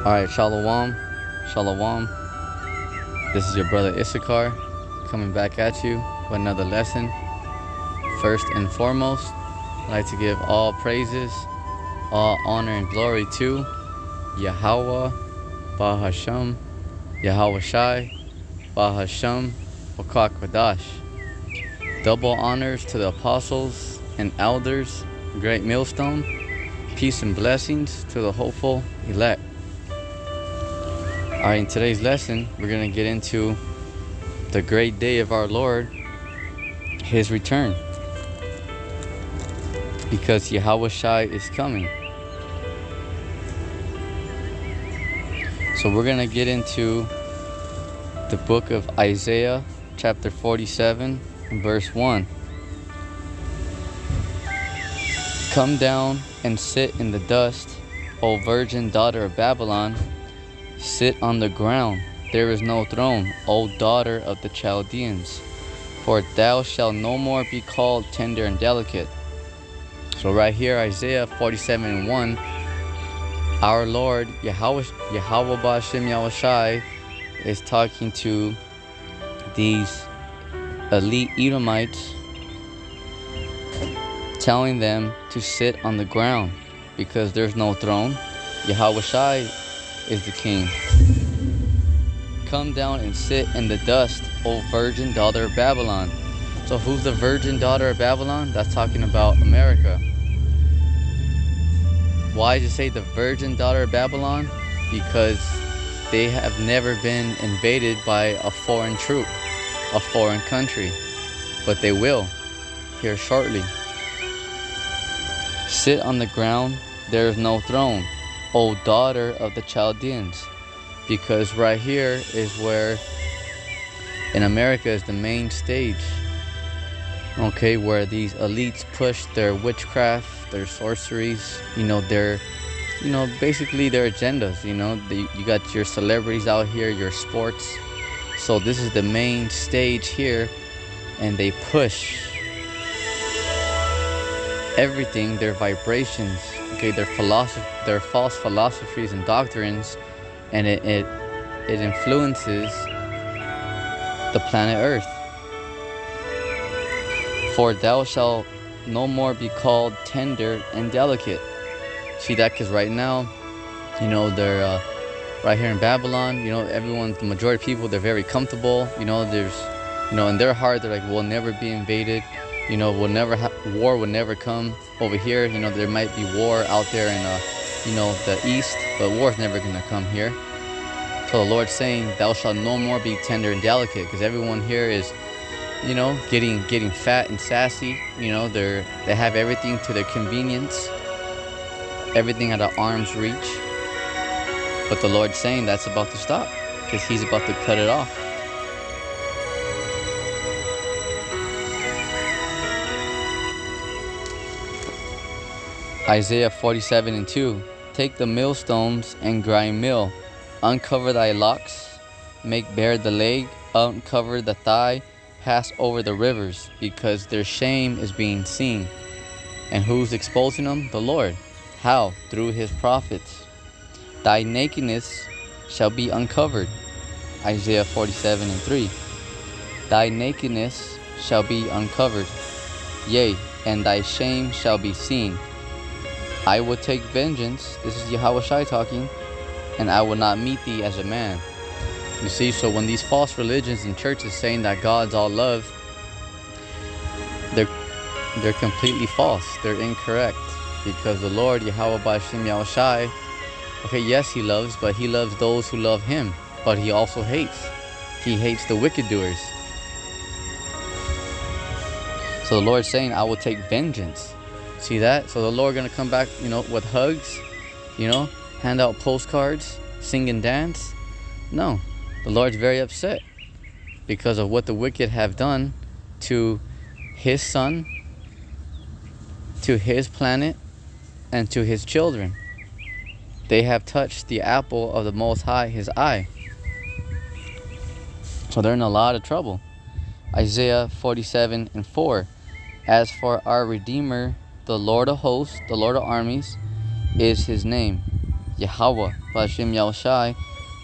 Alright, Shalom. Shalom. This is your brother Issachar coming back at you with another lesson. First and foremost, I'd like to give all praises, all honor and glory to Yahweh, Bahasham, Yahweh Shai, Bahasham, Wakak Wadash. Double honors to the apostles and elders, Great Millstone. Peace and blessings to the hopeful elect. Alright, in today's lesson, we're going to get into the great day of our Lord, His return. Because Yahweh Shai is coming. So we're going to get into the book of Isaiah, chapter 47, verse 1. Come down and sit in the dust, O virgin daughter of Babylon. Sit on the ground, there is no throne, O daughter of the Chaldeans. For thou shalt no more be called tender and delicate. So right here, Isaiah 47:1, our Lord, Yahweh Ba'ashem Yahweh Shai, is talking to these elite Edomites, telling them to sit on the ground because there's no throne. Yahweh Shai is the king. Come down and sit in the dust, O virgin daughter of Babylon. So who's the virgin daughter of Babylon? That's talking about America. Why does it say the virgin daughter of Babylon? Because they have never been invaded by a foreign troop, a foreign country. But they will, here shortly. Sit on the ground, there is no throne, O daughter of the Chaldeans. Because right here is where in America is the main stage. Okay, where these elites push their witchcraft, their sorceries, basically their agendas. You got your celebrities out here, your sports. So this is the main stage here, and they push everything, their vibrations, okay, their false philosophies and doctrines, and it influences the planet Earth. For thou shalt no more be called tender and delicate. See that? Because right now, they're right here in Babylon. The majority of people, they're very comfortable. There's, in their heart, they're like, we'll never be invaded. We'll never war will never come over here. There might be war out there in the east, but war's never gonna come here. So the Lord's saying, thou shalt no more be tender and delicate, because everyone here is, getting fat and sassy. They have everything to their convenience, everything at our arm's reach. But the Lord's saying that's about to stop, because He's about to cut it off. Isaiah 47:2. Take the millstones and grind meal. Uncover thy locks, make bare the leg, uncover the thigh, pass over the rivers, because their shame is being seen. And who's exposing them? The Lord. How? Through His prophets. Thy nakedness shall be uncovered. Isaiah 47:3. Thy nakedness shall be uncovered, yea, and thy shame shall be seen. I will take vengeance, this is Yahweh Shai talking, and I will not meet thee as a man. You see, so when these false religions and churches saying that God's all love, they're completely false. They're incorrect. Because the Lord, Yahweh Ba'ashem Yahweh Shai, okay, yes, He loves, but He loves those who love Him. But He also hates. He hates the wicked doers. So the Lord's saying, I will take vengeance. See that? So the Lord gonna come back, with hugs, hand out postcards, sing and dance. No, the Lord's very upset because of what the wicked have done to His Son, to His planet, and to His children. They have touched the apple of the Most High, His eye. So they're in a lot of trouble. Isaiah 47:4. As for our Redeemer, the Lord of hosts, the Lord of armies, is His name. Yahweh, B'Hashem Yahushai,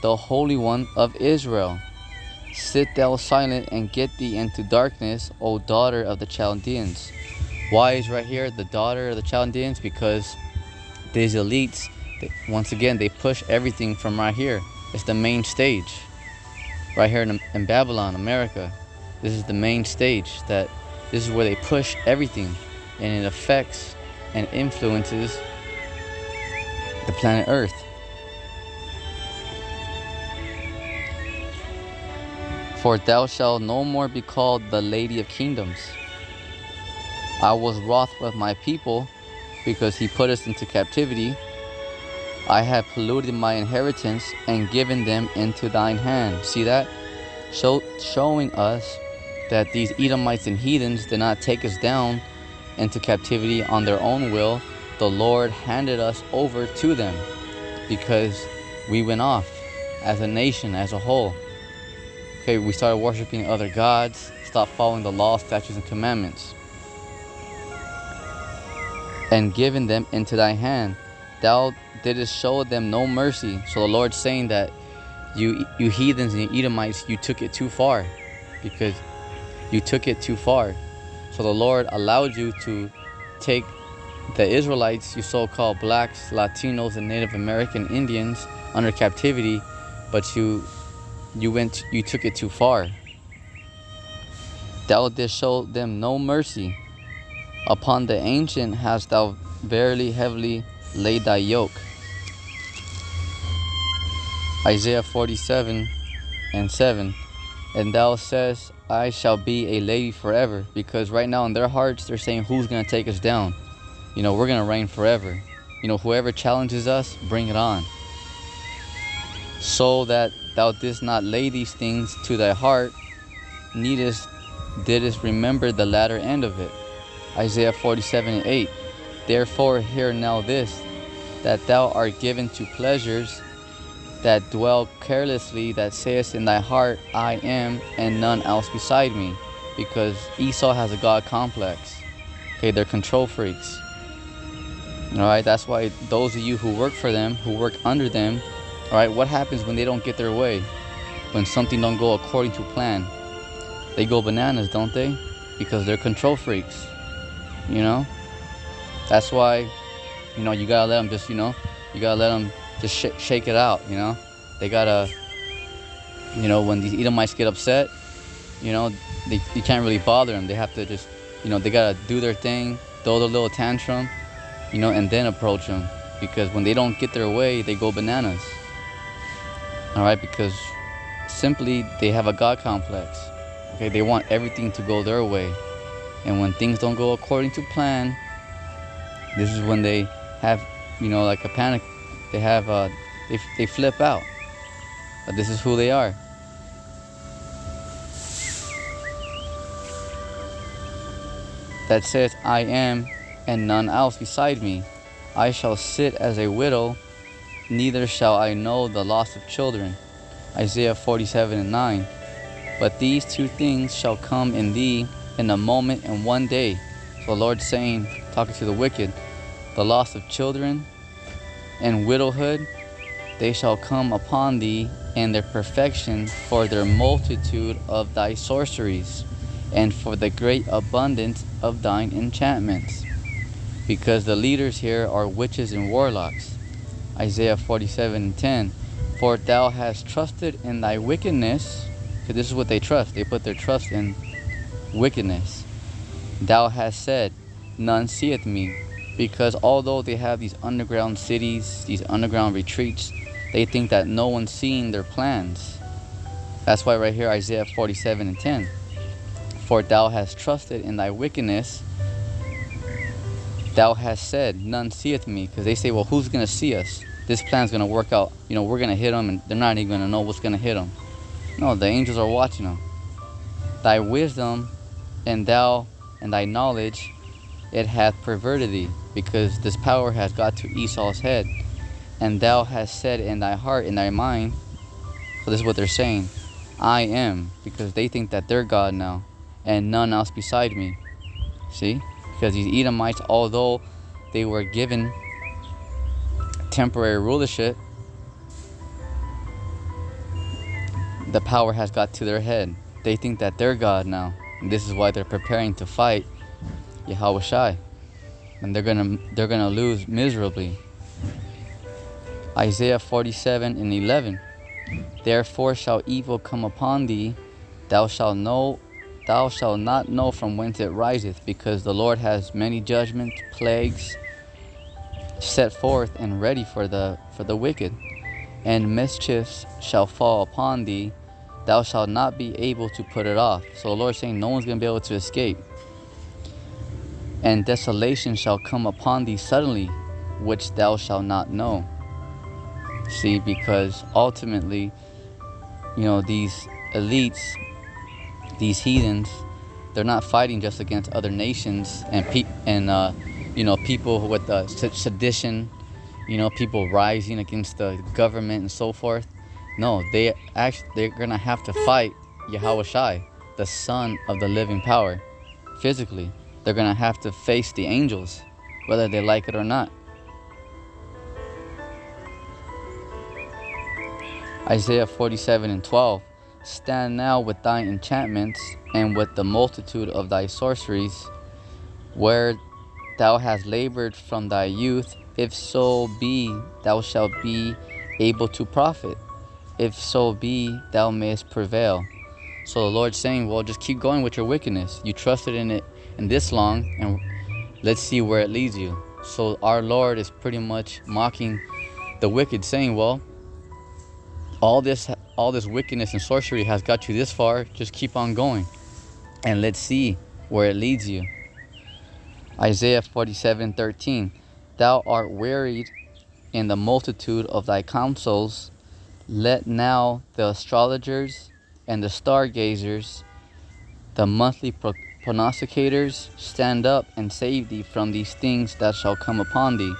the Holy One of Israel. Sit thou silent and get thee into darkness, O daughter of the Chaldeans. Why is right here the daughter of the Chaldeans? Because these elites, once again, they push everything from right here. It's the main stage. Right here in Babylon, America. This is the main stage. This is where they push everything. And it affects and influences the planet Earth. For thou shalt no more be called the Lady of Kingdoms. I was wroth with my people because he put us into captivity. I have polluted my inheritance and given them into thine hand. See that? Showing us that these Edomites and heathens did not take us down into captivity on their own will. The Lord handed us over to them because we went off as a nation, as a whole. Okay, we started worshiping other gods, stopped following the law, statutes, and commandments. And given them into thy hand. Thou didst show them no mercy. So the Lord's saying that you heathens and you Edomites, you took it too far. Because you took it too far. So the Lord allowed you to take the Israelites, you so-called blacks, Latinos, and Native American Indians under captivity, but you took it too far. Thou didst show them no mercy. Upon the ancient hast thou verily heavily laid thy yoke. Isaiah 47:7. And thou says, I shall be a lady forever. Because right now in their hearts, they're saying, who's going to take us down? We're going to reign forever. Whoever challenges us, bring it on. So that thou didst not lay these things to thy heart, neither didst remember the latter end of it. Isaiah 47:8. Therefore hear now this, that thou art given to pleasures, that dwell carelessly, that sayest in thy heart, I am, and none else beside me. Because Esau has a God complex. Okay, they're control freaks. Alright, that's why those of you who work for them, who work under them, alright, what happens when they don't get their way? When something don't go according to plan? They go bananas, don't they? Because they're control freaks. That's why, you gotta let them just, you gotta let them just shake it out, They gotta, when these Edomites get upset, you can't really bother them. They have to just, they gotta do their thing, throw their little tantrum, and then approach them. Because when they don't get their way, they go bananas. Alright, because simply they have a God complex. Okay, they want everything to go their way. And when things don't go according to plan, this is when they have, like a panic. They have, they flip out. But this is who they are. That says, I am, and none else beside me. I shall sit as a widow, neither shall I know the loss of children. Isaiah 47:9. But these two things shall come in thee in a moment and one day. So the Lord's saying, talking to the wicked, the loss of children and widowhood, they shall come upon thee, and their perfection for their multitude of thy sorceries, and for the great abundance of thine enchantments. Because the leaders here are witches and warlocks. Isaiah 47:10. For thou hast trusted in thy wickedness. Because this is what they trust. They put their trust in wickedness. Thou hast said, none seeth me. Because although they have these underground cities, these underground retreats, they think that no one's seeing their plans. That's why right here, Isaiah 47:10. For thou hast trusted in thy wickedness. Thou hast said, none seeth me. Because they say, well, who's going to see us? This plan's going to work out. We're going to hit them, and they're not even going to know what's going to hit them. No, the angels are watching them. Thy wisdom and thy knowledge, it hath perverted thee, because this power has got to Esau's head. And thou hast said in thy heart, in thy mind, so this is what they're saying, I am, because they think that they're God now, and none else beside me. See? Because these Edomites, although they were given temporary rulership, the power has got to their head. They think that they're God now. And this is why they're preparing to fight Yahweh Shai. And they're gonna lose miserably. Isaiah 47:11. Therefore shall evil come upon thee, thou shalt not know from whence it riseth, because the Lord has many judgments, plagues set forth and ready for the wicked, and mischiefs shall fall upon thee, thou shalt not be able to put it off. So the Lord is saying no one's going to be able to escape. And desolation shall come upon thee suddenly, which thou shalt not know. See, because ultimately, these elites, these heathens, they're not fighting just against other nations and people with sedition, people rising against the government and so forth. No, they're gonna have to fight Yahweh Shai, the Son of the living power, physically. They're gonna have to face the angels, whether they like it or not. Isaiah 47:12. Stand now with thine enchantments and with the multitude of thy sorceries, where thou hast labored from thy youth, if so be thou shalt be able to profit, if so be thou mayest prevail. So the Lord's saying, well, just keep going with your wickedness. You trusted in it in this long, and let's see where it leads you. So our Lord is pretty much mocking the wicked, saying, well, all this wickedness and sorcery has got you this far. Just keep on going, and let's see where it leads you. Isaiah 47:13. Thou art wearied in the multitude of thy counsels. Let now the astrologers and the stargazers, the monthly prognosticators, stand up and save thee from these things that shall come upon thee.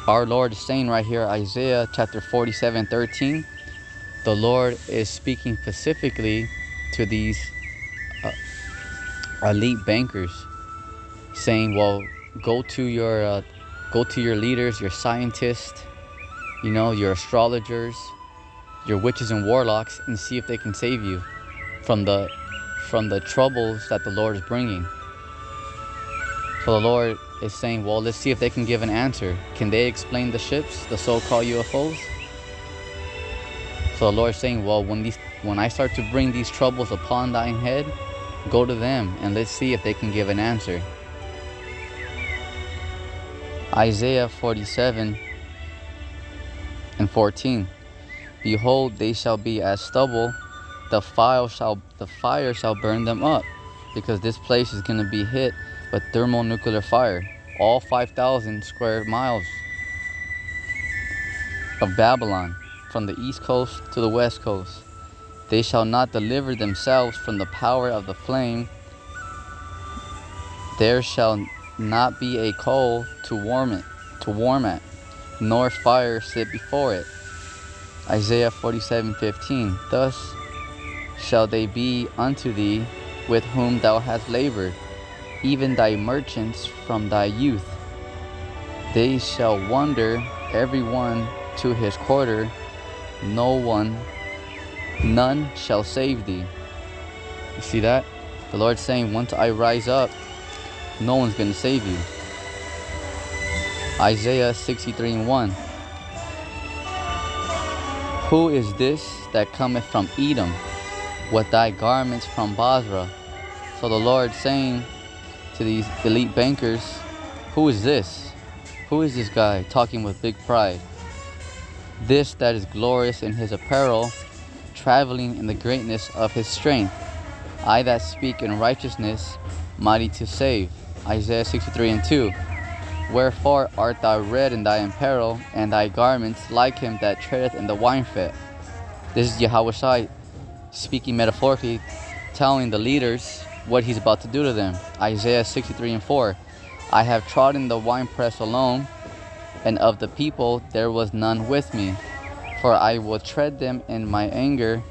Our Lord is saying right here, Isaiah chapter 47:13, the Lord is speaking specifically to these elite bankers, saying, well, go to your leaders, your scientists, your astrologers, your witches and warlocks, and see if they can save you from the troubles that the Lord is bringing. So the Lord is saying, well, let's see if they can give an answer. Can they explain the ships, the so-called UFOs? So the Lord is saying, well, when I start to bring these troubles upon thine head, go to them and let's see if they can give an answer. Isaiah 47:14. Behold, they shall be as stubble, the fire shall burn them up, because this place is going to be hit with thermonuclear fire. All 5,000 square miles of Babylon, from the east coast to the west coast. They shall not deliver themselves from the power of the flame. There shall not be a coal to warm at, nor fire sit before it. Isaiah 47:15. Thus shall they be unto thee with whom thou hast labored, even thy merchants from thy youth. They shall wander every one to his quarter, none shall save thee. You see that? The Lord's saying, once I rise up, no one's going to save you. Isaiah 63:1. Who is this that cometh from Edom, with thy garments from Basra? So the Lord saying to these elite bankers, who is this? Who is this guy talking with big pride? This that is glorious in his apparel, traveling in the greatness of his strength. I that speak in righteousness, mighty to save. Isaiah 63:2. Wherefore art thou red in thy apparel, and thy garments like him that treadeth in the winefat? This is Yahweh Shai speaking metaphorically, telling the leaders what he's about to do to them. Isaiah 63:4. I have trodden the winepress alone, and of the people there was none with me. For I will tread them in my anger,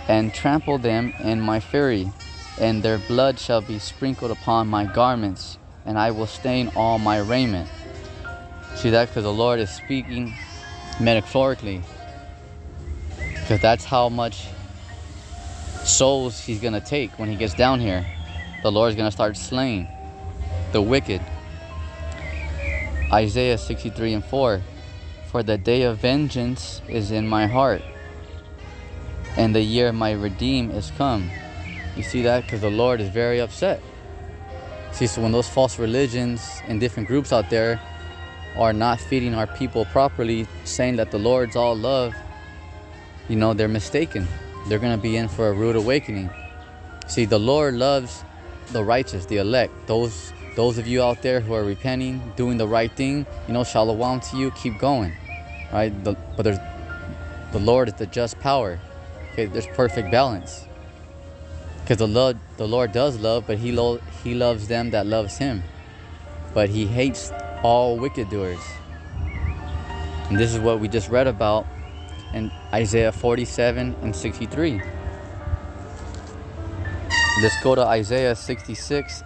and trample them in my fury, and their blood shall be sprinkled upon my garments, and I will stain all my raiment. See that? Because the Lord is speaking metaphorically. Because that's how much souls he's going to take when he gets down here. The Lord's going to start slaying the wicked. Isaiah 63:4. For the day of vengeance is in my heart, and the year of my redeem is come. You see that? Because the Lord is very upset. See, so when those false religions and different groups out there are not feeding our people properly, saying that the Lord's all love, you know, they're mistaken. They're going to be in for a rude awakening. See, the Lord loves the righteous, the elect. Those of you out there who are repenting, doing the right thing, you know, shalom to you, keep going, right? But the Lord is the just power. Okay, there's perfect balance. Because the Lord does love, but he loves them that loves him. But he hates all wicked doers. And this is what we just read about in Isaiah 47:63. Let's go to Isaiah 66